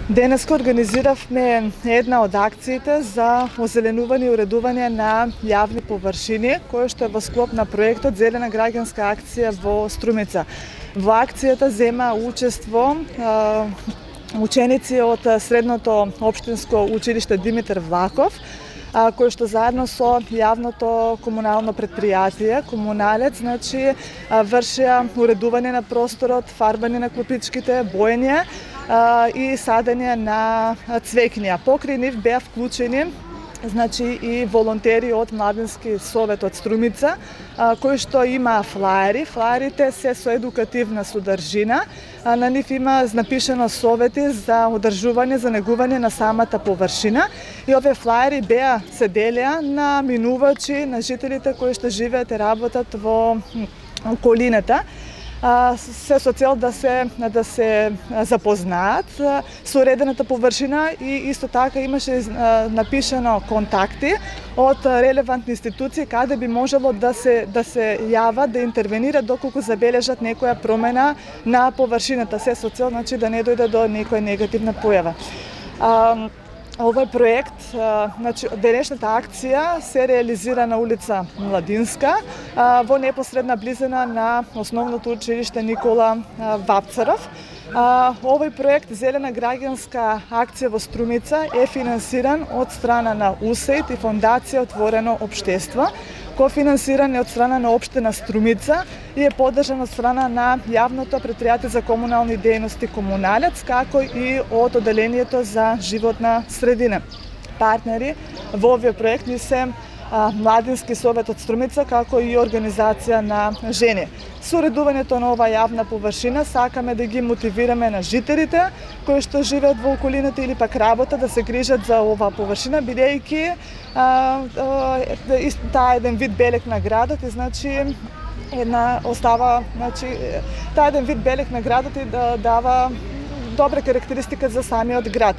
Денеска организиравме една од акциите за озеленување и уредување на јавни површини, која што е во склоп на проектот Зелена граѓанска акција во Струмица. Во акцијата зема учество ученици од Средното општинско училиште Димитар Влахов, кои што заедно со јавното комунално предпријатие Комуналец, вршеа уредување на просторот, фарбање на клопичките, боење и садење на цвеќња. Покрај нив беа вклучени и волонтери од Младински совет од Струмица, кои што имаа флаери. Флаерите се со едукативна содржина. На нив има напишано совети за одржување, за негување на самата површина. И овие флаери се делеа на минувачи, на жителите кои што живеат и работат во околината, се со цел да се запознаат со уредената површина и исто така имаше напишано контакти од релевантни институции каде би можело да се јават, да интервенират доколку забележат некоја промена на површината, се со цел да не дојде до некоја негативна појава. Овој проект, денешната акција се реализира на улица Младинска, во непосредна близина на основното училиште Никола Вапцаров. Овој проект Зелена граѓанска акција во Струмица е финансиран од страна на УСАИД и Фондација Отворено општество, кофинансиран е од страна на општина Струмица и е поддржан од страна на јавното предпријатие за комунални дејности Комуналец, како и од Оделението за животна средина. Партнери во овој проект се Младински совет од Струмица, како и организација на жени. Со уредувањето на ова јавна површина сакаме да ги мотивираме на жителите кои што живеат во околината или пак работат да се грижат за оваа површина, бидејќи таа еден вид белег на градот и таа еден вид белег на градот и да дава добра карактеристика за самиот град.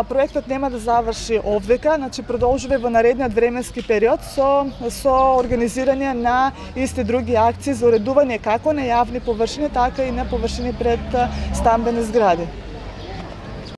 Проектот нема да заврши овдека, продолжува во наредниот временски период со организирање на исти други акции за уредување како на јавни површини, така и на површини пред стамбени згради.